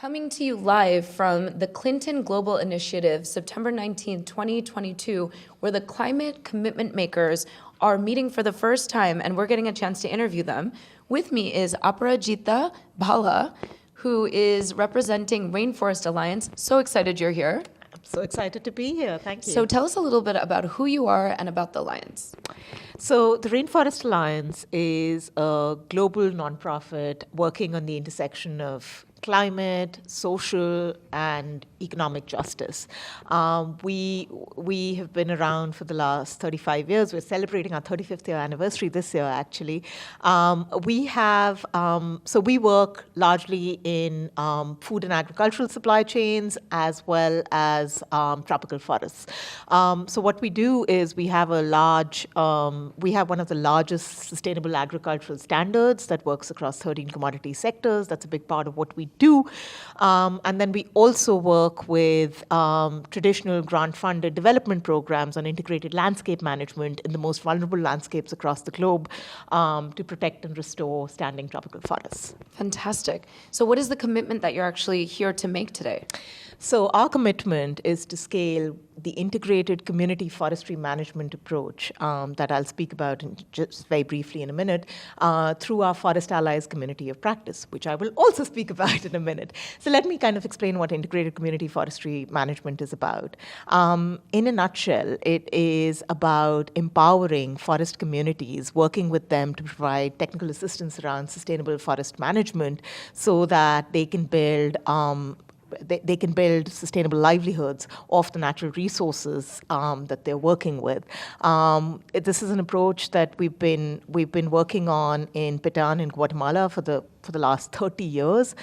Coming to you live from the Clinton Global Initiative, September 19, 2022, where the climate commitment makers are meeting for the first time, and we're getting a chance to interview them. With me is Aparajita Bhalla, who is representing Rainforest Alliance. So excited you're here. I'm so excited to be here. Thank you. So tell us a little bit about who you are and about the Alliance. So the Rainforest Alliance is a global nonprofit working on the intersection of climate, social, and economic justice. We have been around for the last 35 years. We're celebrating our 35th year anniversary this year, actually. So we work largely in food and agricultural supply chains as well as tropical forests. So what we do is we have one of the largest sustainable agricultural standards that works across 13 commodity sectors. That's a big part of what we do. And then we also work with traditional grant-funded development programs on integrated landscape management in the most vulnerable landscapes across the globe to protect and restore standing tropical forests. Fantastic. So what is the commitment that you're actually here to make today? So our commitment is to scale the integrated community forestry management approach that I'll speak about just very briefly in a minute through our Forest Allies community of practice, which I will also speak about in a minute. So let me kind of explain what integrated community forestry management is about. In a nutshell, it is about empowering forest communities, working with them to provide technical assistance around sustainable forest management so that they can build they can build sustainable livelihoods off the natural resources that they're working with. This is an approach that we've been working on in Pitan in Guatemala for the last 30 years.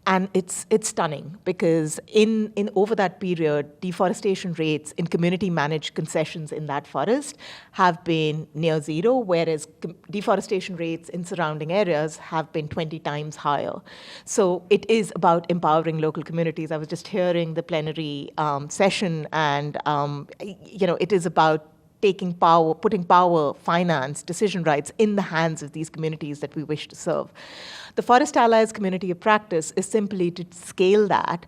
And it's stunning because in over that period, deforestation rates in community managed concessions in that forest have been near zero, whereas deforestation rates in surrounding areas have been 20 times higher. So it is about empowering local communities. I was just hearing the plenary session, and it is about putting power, finance, decision rights in the hands of these communities that we wish to serve. The Forest Allies community of practice is simply to scale that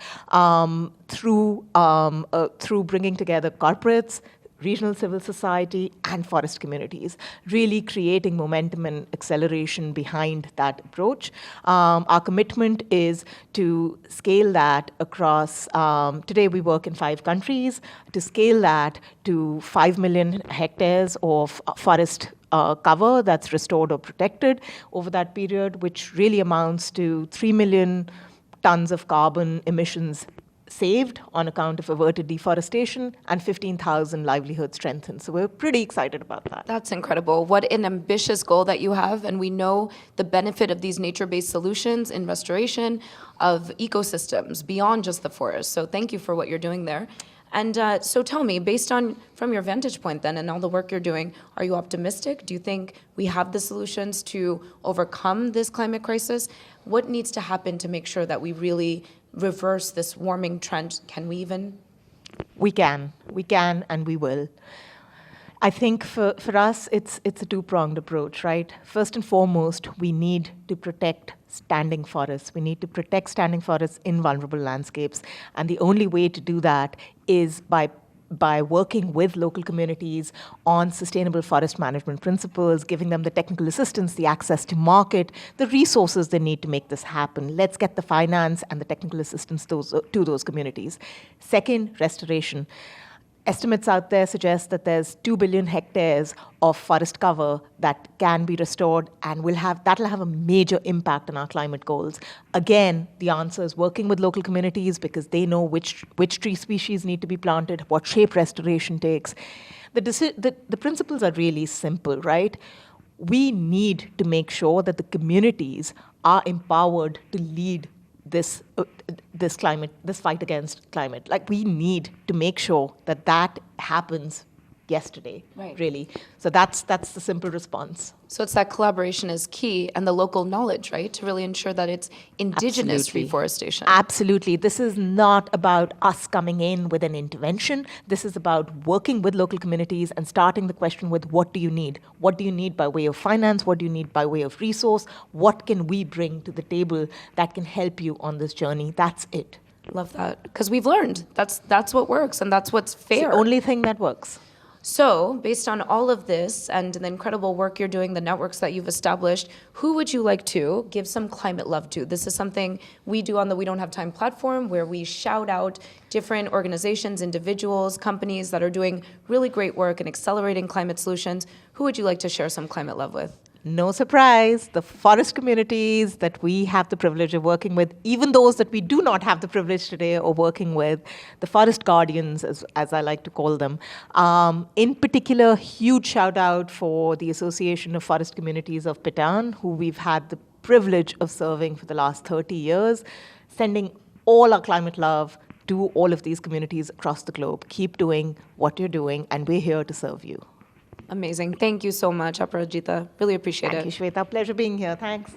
through bringing together corporates, regional civil society, and forest communities, really creating momentum and acceleration behind that approach. Our commitment is to scale that across, today we work in 5 countries, to scale that to 5 million hectares of forest cover that's restored or protected over that period, which really amounts to 3 million tons of carbon emissions saved on account of averted deforestation and 15,000 livelihoods strengthened. So we're pretty excited about that. That's incredible. What an ambitious goal that you have. And we know the benefit of these nature-based solutions in restoration of ecosystems beyond just the forest. So thank you for what you're doing there. And so tell me, from your vantage point then and all the work you're doing, are you optimistic? Do you think we have the solutions to overcome this climate crisis? What needs to happen to make sure that we really reverse this warming trend? Can we even? We can, and we will. I think for us, it's a two-pronged approach, right? First and foremost, we need to protect standing forests. We need to protect standing forests in vulnerable landscapes. And the only way to do that is by working with local communities on sustainable forest management principles, giving them the technical assistance, the access to market, the resources they need to make this happen. Let's get the finance and the technical assistance to those communities. Second, restoration. Estimates out there suggest that there's 2 billion hectares of forest cover that can be restored, and that'll have a major impact on our climate goals. Again, the answer is working with local communities because they know which tree species need to be planted, what shape restoration takes. The principles are really simple, right? We need to make sure that the communities are empowered to lead this fight against climate. Like, we need to make sure that happens yesterday, Right. really. So that's the simple response. So it's that collaboration is key and the local knowledge, right? To really ensure that it's indigenous Absolutely. reforestation. Absolutely. This is not about us coming in with an intervention. This is about working with local communities and starting the question with what do you need? What do you need by way of finance? What do you need by way of resource? What can we bring to the table that can help you on this journey? That's it. Love that. Because we've learned that's what works and that's what's It's fair. the only thing that works. So, based on all of this and the incredible work you're doing, the networks that you've established, who would you like to give some climate love to? This is something we do on the We Don't Have Time platform where we shout out different organizations, individuals, companies that are doing really great work and accelerating climate solutions. Who would you like to share some climate love with? No surprise, the forest communities that we have the privilege of working with, even those that we do not have the privilege today of working with, the forest guardians, as I like to call them. In particular, huge shout out for the Association of Forest Communities of Pitan, who we've had the privilege of serving for the last 30 years, sending all our climate love to all of these communities across the globe. Keep doing what you're doing, and we're here to serve you. Amazing. Thank you so much, Aparajita. Really appreciate it. Thank you, Shweta. Pleasure being here. Thanks.